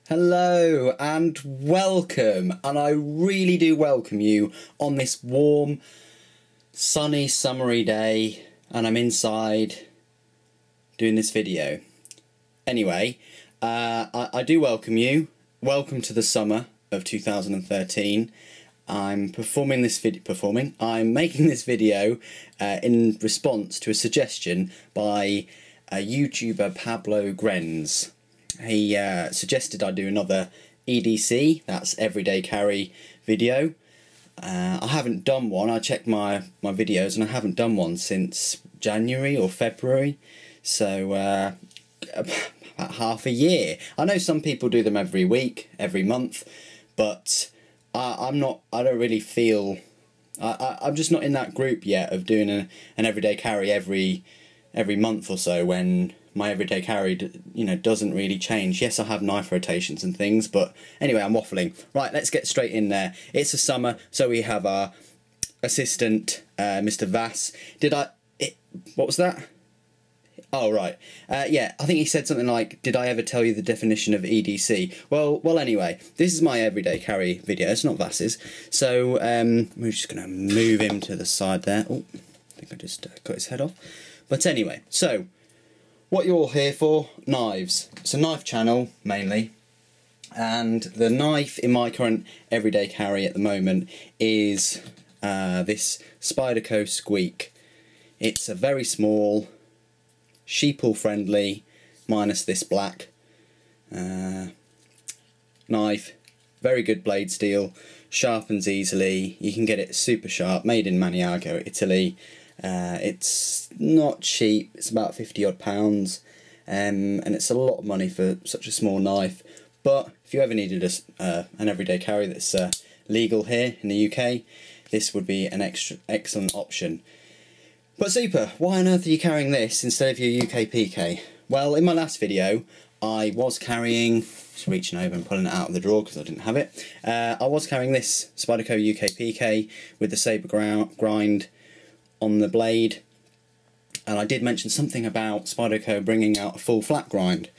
Hello and welcome, and I really do welcome you on this warm, sunny, summery day, and I'm inside doing this video. Anyway, I do welcome you. Welcome to the summer of 2013. I'm making this video in response to a suggestion by YouTuber Pablo Grenz. He suggested I do another EDC, that's everyday carry video. I haven't done one. I checked my videos and I haven't done one since January or February, so about half a year. I know some people do them every week, every month, but I'm not. I don't really feel. I'm just not in that group yet of doing an everyday carry every month or so, when my everyday carry, doesn't really change. Yes, I have knife rotations and things, but anyway, I'm waffling. Right, let's get straight in there. It's the summer, so we have our assistant, Mr. Vass. What was that? Oh, right. Yeah, I think he said something like, did I ever tell you the definition of EDC? Well, anyway, this is my everyday carry video. It's not Vass's. So, we're just going to move him to the side there. Oh, I think I just cut his head off. But anyway, so what you're all here for, knives. It's a knife channel, mainly. And the knife in my current everyday carry at the moment is this Spyderco Squeak. It's a very small, sheeple friendly, minus this black knife. Very good blade steel, sharpens easily. You can get it super sharp, made in Maniago, Italy. It's not cheap, it's about 50 odd pounds, and it's a lot of money for such a small knife. But if you ever needed an everyday carry that's legal here in the UK, this would be an excellent option. But super, why on earth are you carrying this instead of your UK PK? Well, in my last video I was carrying, just reaching over and pulling it out of the drawer because I didn't have it, I was carrying this Spyderco UK PK with the sabre grind on the blade, and I did mention something about Spyderco bringing out a full flat grind.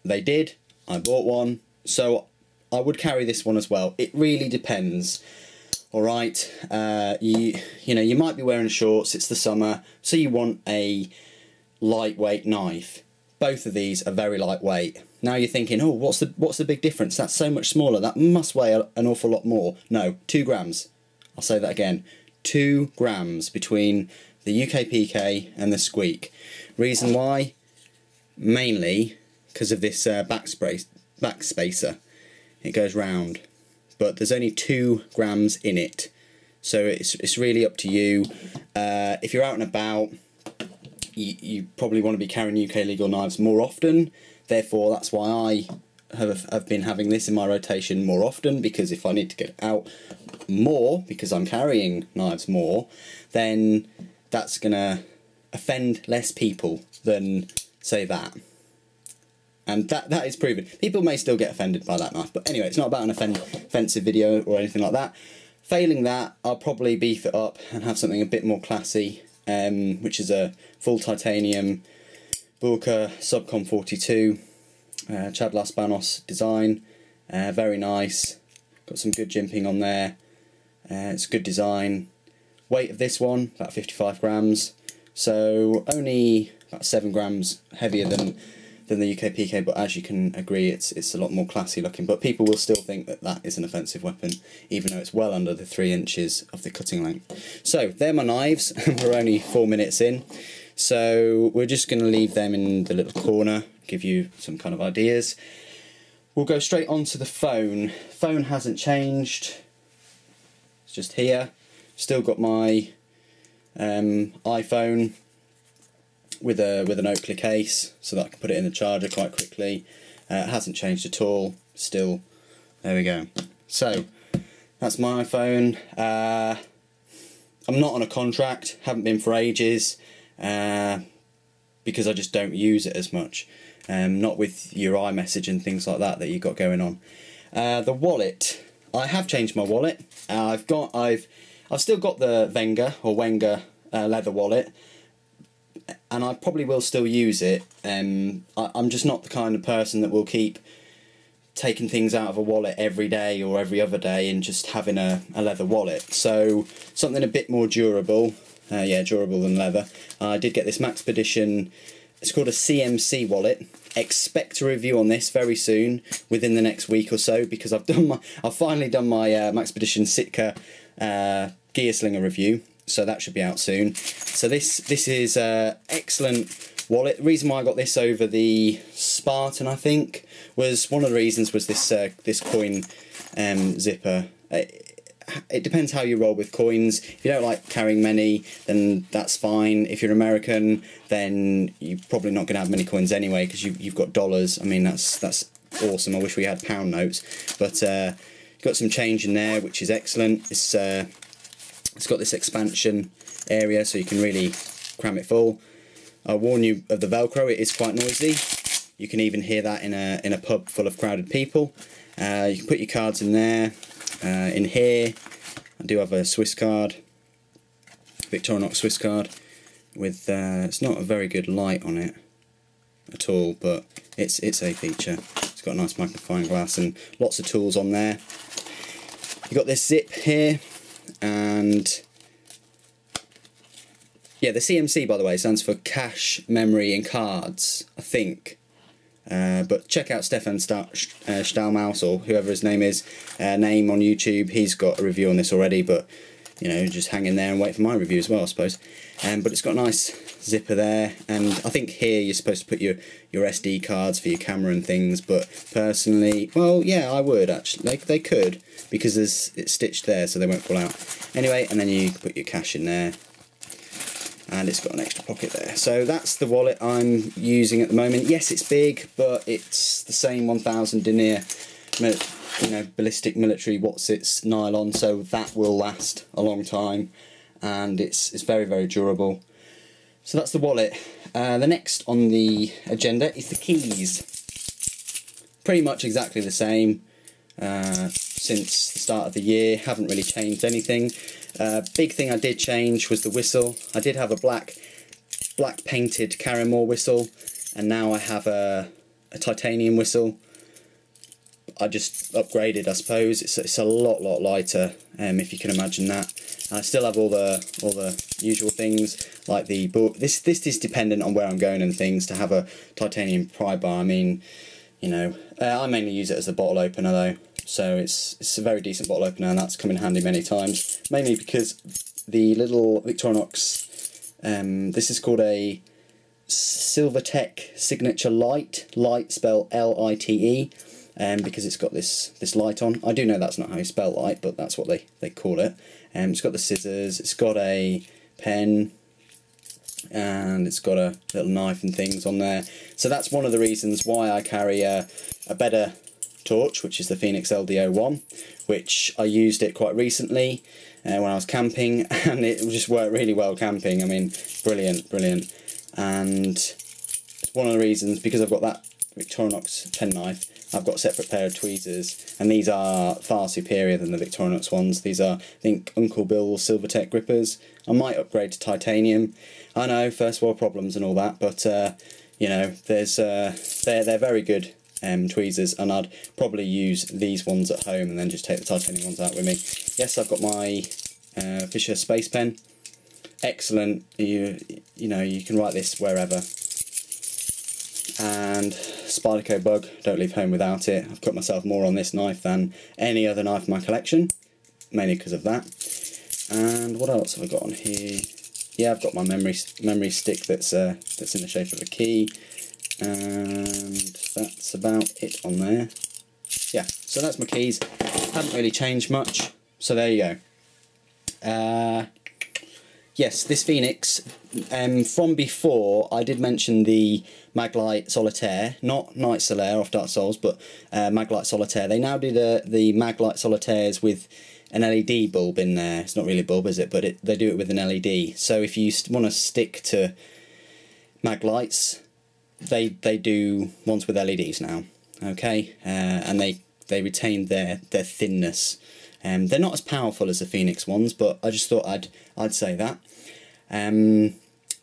They did, I bought one, so I would carry this one as well. It really depends. Alright, you might be wearing shorts, it's the summer, so you want a lightweight knife. Both of these are very lightweight. Now you're thinking, oh, what's the big difference? That's so much smaller, that must weigh an awful lot more. No, 2 grams. I'll say that again. 2 grams between the UK PK and the Squeak. Reason why? Mainly because of this back spacer. It goes round, but there's only 2 grams in it, so it's really up to you. If you're out and about, you probably want to be carrying UK legal knives more often. Therefore, that's why I have been having this in my rotation more often, because if I need to get out more because I'm carrying knives more, then that's gonna offend less people than, say, that. And that is proven. People may still get offended by that knife, but anyway, it's not about an offensive video or anything like that. Failing that, I'll probably beef it up and have something a bit more classy, which is a full titanium Burka Subcom 42 Chad Las Banos design. Very nice, got some good jimping on there. It's a good design. Weight of this one, about 55 grams, so only about 7 grams heavier than the UK PK, but as you can agree, it's a lot more classy looking. But people will still think that is an offensive weapon, even though it's well under the 3 inches of the cutting length. So they're my knives. We're only 4 minutes in, so we're just going to leave them in the little corner, give you some kind of ideas. We'll go straight onto the phone. Phone hasn't changed. It's just here. Still got my iPhone with an Oakley case, so that I can put it in the charger quite quickly. It hasn't changed at all. Still, there we go. So that's my iPhone. I'm not on a contract. Haven't been for ages, because I just don't use it as much. Not with your iMessage and things like that you've got going on. The wallet. I have changed my wallet. I've still got the Wenger leather wallet, and I probably will still use it. I'm just not the kind of person that will keep taking things out of a wallet every day or every other day and just having a leather wallet. So something a bit more durable, yeah, durable than leather. I did get this Maxpedition. It's called a Cmc Wallet. Expect a review on this very soon, within the next week or so, because I've finally done my Maxpedition Sitka gear slinger review, so that should be out soon. So this is excellent wallet. The reason why I got this over the Spartan, I think, was one of the reasons was this this coin zipper. It depends how you roll with coins. If you don't like carrying many, then that's fine. If you're American, then you're probably not going to have many coins anyway, because you've got dollars. I mean, that's awesome. I wish we had pound notes, but got some change in there, which is excellent. It's got this expansion area, so you can really cram it full. I warn you of the Velcro; it is quite noisy. You can even hear that in a pub full of crowded people. You can put your cards in there. In here, I do have a Swiss card, Victorinox Swiss card, with it's not a very good light on it at all, but it's a feature. It's got a nice magnifying glass and lots of tools on there. You got this zip here, and yeah, the CMC, by the way, stands for cache, memory, and cards, I think. But check out Stefan Stahlmaus, or whoever his name is, name on YouTube. He's got a review on this already, but you know, just hang in there and wait for my review as well, I suppose. But it's got a nice zipper there, and I think here you're supposed to put your SD cards for your camera and things, but personally, well, yeah, I would actually. They could, because it's stitched there so they won't fall out. Anyway, and then you put your cash in there. And it's got an extra pocket there. So that's the wallet I'm using at the moment. Yes, it's big, but it's the same 1000 denier, you know, ballistic military Watsits nylon, so that will last a long time, and it's very, very durable. So that's the wallet. The next on the agenda is the keys. Pretty much exactly the same since the start of the year. Haven't really changed anything. Big thing I did change was the whistle. I did have a black painted Carrymore whistle, and now I have a titanium whistle. I just upgraded, I suppose. It's a lot lighter, if you can imagine that. And I still have all the usual things like the book. This is dependent on where I'm going and things, to have a titanium pry bar. I mean, you know, I mainly use it as a bottle opener though. So it's a very decent bottle opener, and that's come in handy many times. Mainly because the little Victorinox, this is called a Silvertech Signature Light. Light spelled L-I-T-E, because it's got this light on. I do know that's not how you spell light, but that's what they call it. It's got the scissors, it's got a pen, and it's got a little knife and things on there. So that's one of the reasons why I carry a better torch, which is the Phoenix LDO1, which I used it quite recently when I was camping, and it just worked really well camping. I mean, brilliant. And it's one of the reasons, because I've got that Victorinox penknife, I've got a separate pair of tweezers, and these are far superior than the Victorinox ones. These are, I think, Uncle Bill's Silvertech grippers. I might upgrade to titanium. I know, first world problems and all that, but you know, they're very good tweezers, and I'd probably use these ones at home and then just take the titanium ones out with me. Yes, I've got my Fisher Space Pen. Excellent. You know, you can write this wherever. And Spyderco Bug, don't leave home without it. I've put myself more on this knife than any other knife in my collection, mainly because of that. And what else have I got on here? Yeah, I've got my memory stick that's in the shape of a key. And that's about it on there. Yeah, so that's my keys. Haven't really changed much, so there you go. Yes, this Phoenix, from before I did mention the Maglite Solitaire, not Night Solaire off Dark Souls, but Maglite Solitaire. They now do the Maglite Solitaires with an LED bulb in there. It's not really a bulb, is it? But they do it with an LED. So if you want to stick to Maglites, they do ones with LEDs now, okay, and they retain their thinness. They're not as powerful as the Phoenix ones, but I just thought I'd say that.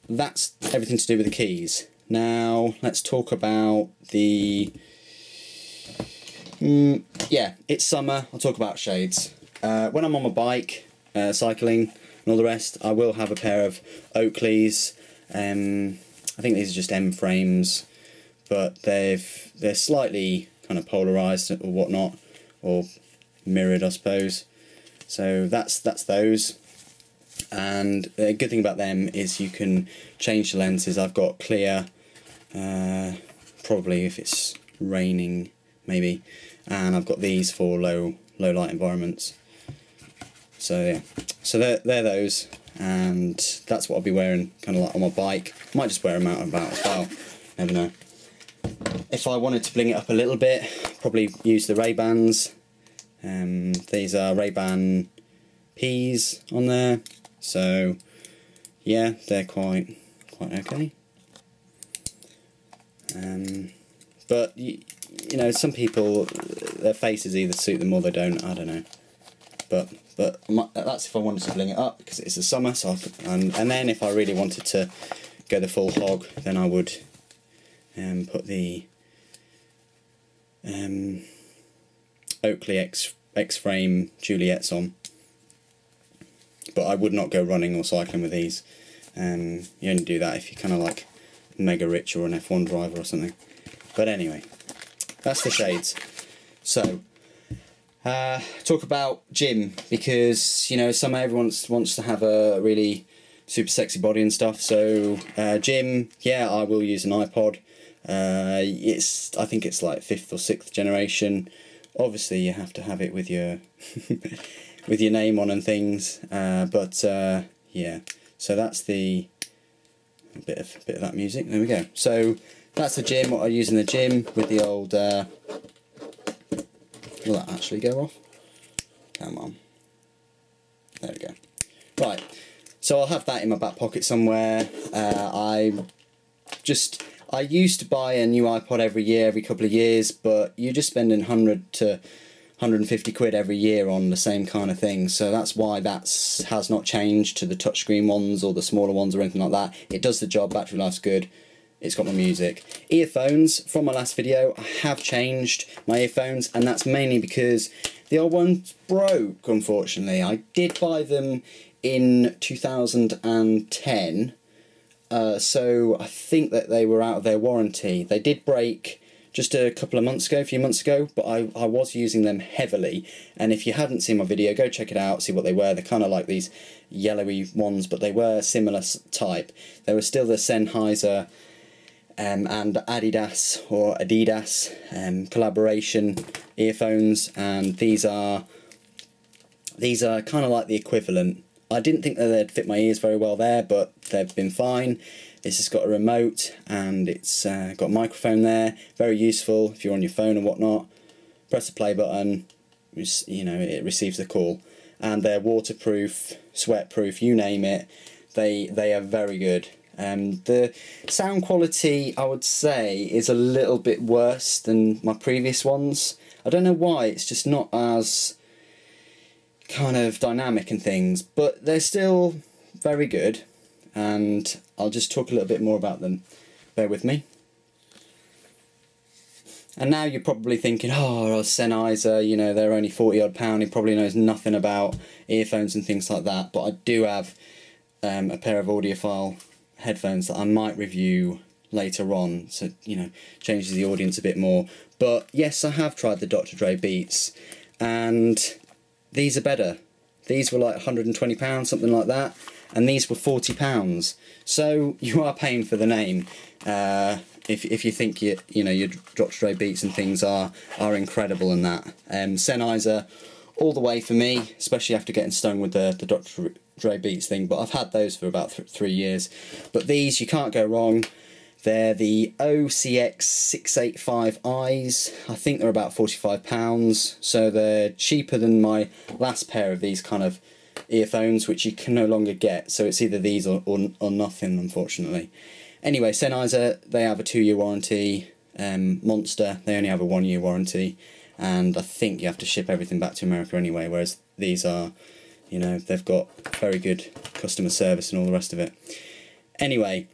That's everything to do with the keys. Now let's talk about the Yeah, it's summer, I'll talk about shades. When I'm on my bike, cycling and all the rest, I will have a pair of Oakleys. I think these are just M frames, but they're slightly kind of polarised or whatnot, or mirrored, I suppose. So that's those. And the good thing about them is you can change the lenses. I've got clear, probably if it's raining maybe, and I've got these for low light environments. So yeah, so they're those, and that's what I'll be wearing kind of like on my bike. Might just wear them out and about as well, never know. If I wanted to bling it up a little bit, probably use the Ray-Bans. These are Ray-Ban P's on there, so yeah, they're quite okay. But you know, some people, their faces either suit them or they don't. I don't know. But that's if I wanted to bling it up, because it's the summer. So and then if I really wanted to go the full hog, then I would put the Oakley X-frame Juliet's on. But I would not go running or cycling with these. You only do that if you're kind of like mega rich or an F1 driver or something. But anyway, that's the shades. So talk about gym, because you know, summer everyone wants to have a really super sexy body and stuff. So gym, yeah, I will use an iPod. I think it's like 5th or 6th generation. Obviously you have to have it with your with your name on and things, but yeah, so that's the bit of that music. There we go. So that's the gym, what I use in the gym with the old will that actually go off? Come on. There we go. Right, so I'll have that in my back pocket somewhere. I used to buy a new iPod every year, every couple of years, but you're just spending 100 to 150 quid every year on the same kind of thing. So that's why that has not changed to the touchscreen ones or the smaller ones or anything like that. It does the job, battery life's good, it's got my music. Earphones, from my last video, I have changed my earphones, and that's mainly because the old ones broke, unfortunately. I did buy them in 2010. So I think that they were out of their warranty. They did break just a few months ago, but I was using them heavily. And if you hadn't seen my video, go check it out, see what they were. They're kind of like these yellowy ones, but they were similar type. They were still the Sennheiser and Adidas collaboration earphones, and these are kind of like the equivalent. I didn't think that they'd fit my ears very well there, but they've been fine. This has got a remote, and it's got a microphone there. Very useful if you're on your phone and whatnot. Press the play button, you know, it receives the call. And they're waterproof, sweat-proof, you name it. They are very good. The sound quality, I would say, is a little bit worse than my previous ones. I don't know why, it's just not as kind of dynamic and things, but they're still very good, and I'll just talk a little bit more about them. Bear with me. And now you're probably thinking, oh, Sennheiser, you know, they're only 40 odd pound, he probably knows nothing about earphones and things like that, but I do have a pair of audiophile headphones that I might review later on, so, you know, changes the audience a bit more. But yes, I have tried the Dr. Dre Beats, and these are better. These were like £120, something like that, and these were £40. So you are paying for the name. If you think you know your Dr. Dre Beats and things are incredible and that. Sennheiser all the way for me, especially after getting stung with the Dr. Dre Beats thing, but I've had those for about 3 years. But these, you can't go wrong. They're the OCX685Is. I think they're about £45, so they're cheaper than my last pair of these kind of earphones, which you can no longer get, so it's either these or nothing, unfortunately. Anyway, Sennheiser, they have a 2-year warranty. Monster, they only have a 1-year warranty, and I think you have to ship everything back to America anyway, whereas these are, you know, they've got very good customer service and all the rest of it. Anyway,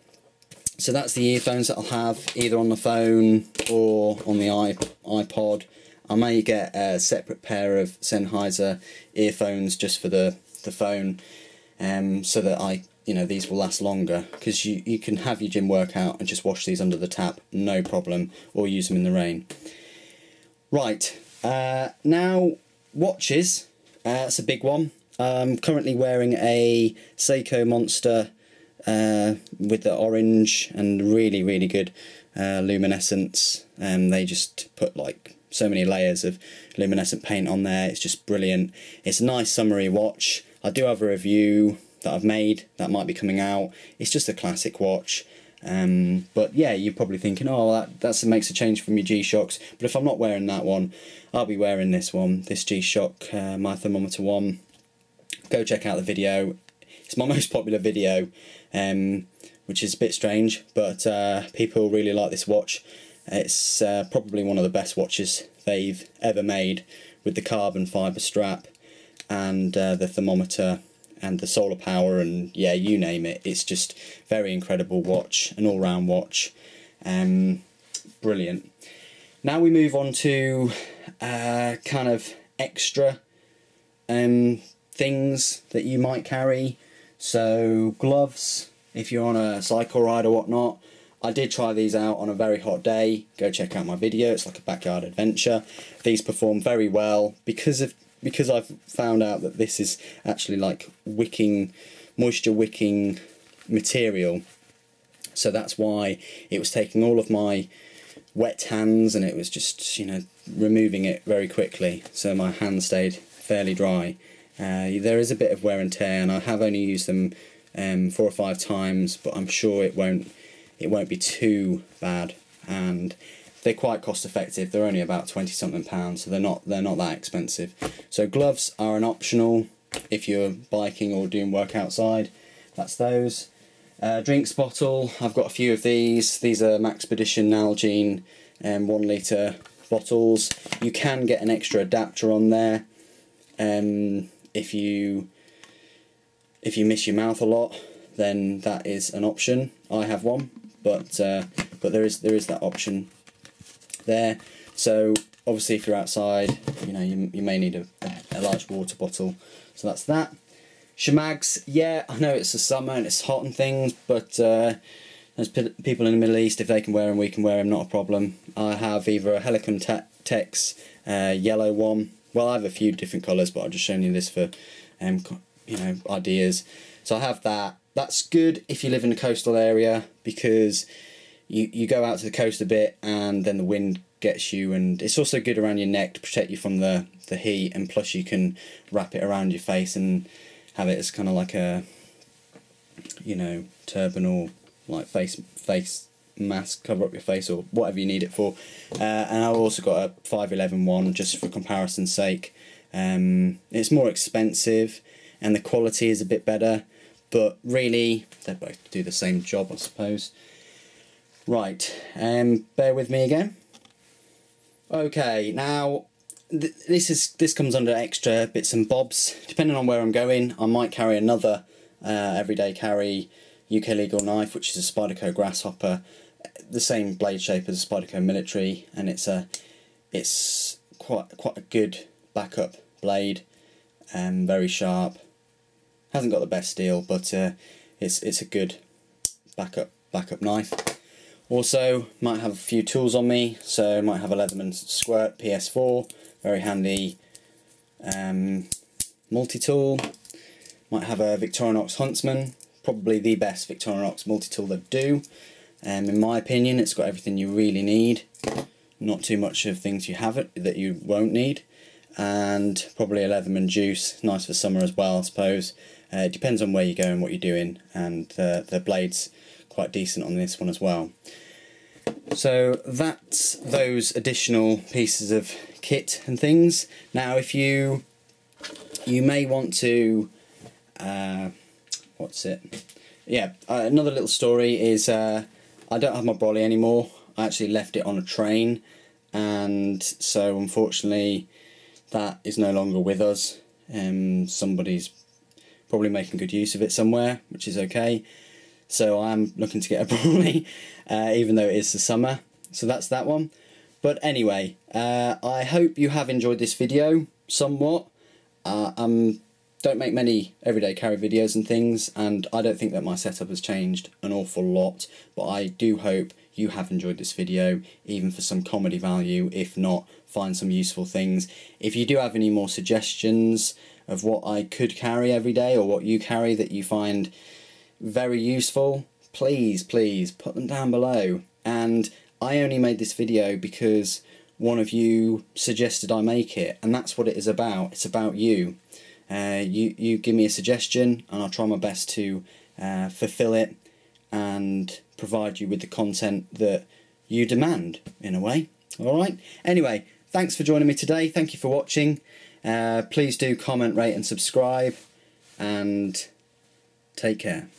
so that's the earphones that I'll have either on the phone or on the iPod, I may get a separate pair of Sennheiser earphones just for the phone, so that these will last longer, because you can have your gym workout and just wash these under the tap, no problem, or use them in the rain. Right, now watches, it's a big one. I'm currently wearing a Seiko Monster with the orange and really good luminescence. They just put like so many layers of luminescent paint on there. It's just brilliant. It's a nice summery watch. I do have a review that I've made that might be coming out. It's just a classic watch. But yeah, you're probably thinking, oh, that makes a change from your G-Shocks. But if I'm not wearing that one, I'll be wearing this one, this G-Shock, my thermometer one. Go check out the video. It's my most popular video, which is a bit strange, but people really like this watch. It's probably one of the best watches they've ever made, with the carbon fibre strap and the thermometer and the solar power, and yeah, you name it. It's just very incredible watch, an all-round watch. Brilliant. Now we move on to kind of extra things that you might carry. So gloves, if you're on a cycle ride or whatnot. I did try these out on a very hot day. Go check out my video, it's like a backyard adventure. These perform very well because I've found out that this is actually like moisture wicking material. So that's why it was taking all of my wet hands, and it was just, removing it very quickly. So my hands stayed fairly dry. There is a bit of wear and tear, and I have only used them 4 or 5 times, but I'm sure it won't be too bad, and they're quite cost effective. They're only about £20-something, so they're not that expensive. So gloves are an optional if you're biking or doing work outside. That's those. Drinks bottle, I've got a few of these. These are Maxpedition Nalgene 1 litre bottles. You can get an extra adapter on there if you miss your mouth a lot, then that is an option. I have one, but there is that option there. So obviously if you're outside, you may need a large water bottle. So that's that. Shemags, yeah, I know it's the summer and it's hot and things, but there's people in the Middle East, if they can wear them, we can wear them, not a problem. I have either a Helicon Tex yellow one. Well, I have a few different colours, but I've just shown you this for ideas. So I have that. That's good if you live in a coastal area, because you go out to the coast a bit and then the wind gets you, and it's also good around your neck to protect you from the heat, and plus you can wrap it around your face and have it as kind of like a turban or like face mask, cover up your face or whatever you need it for. And I've also got a 511 one just for comparison's sake. It's more expensive and the quality is a bit better, but really they both do the same job, I suppose. Right, bear with me again. Okay, now this comes under extra bits and bobs. Depending on where I'm going, I might carry another everyday carry UK legal knife, which is a Spyderco Grasshopper, the same blade shape as a Spyderco Military, and it's quite a good backup blade, very sharp. Hasn't got the best steel, but it's a good backup knife. Also, might have a few tools on me, so might have a Leatherman Squirt PS4, very handy multi-tool. Might have a Victorinox Huntsman, probably the best Victorinox multi-tool they do. In my opinion, it's got everything you really need, not too much of things that you won't need, and probably a Leatherman Juice, nice for summer as well, I suppose. It depends on where you go and what you're doing, and the blade's quite decent on this one as well. So that's those additional pieces of kit and things. Now if you may want to another little story is I don't have my brolly anymore. I actually left it on a train, and so unfortunately that is no longer with us. Somebody's probably making good use of it somewhere, which is okay. So I'm looking to get a brolly, even though it is the summer. So that's that one. But anyway, I hope you have enjoyed this video somewhat. Don't make many everyday carry videos and things, and I don't think that my setup has changed an awful lot, but I do hope you have enjoyed this video, even for some comedy value. If not, find some useful things. If you do have any more suggestions of what I could carry every day, or what you carry that you find very useful, please put them down below. And I only made this video because one of you suggested I make it, and that's what it is about. It's about you. You give me a suggestion, and I'll try my best to fulfill it and provide you with the content that you demand, in a way. Alright? Anyway, thanks for joining me today. Thank you for watching. Please do comment, rate and subscribe, and take care.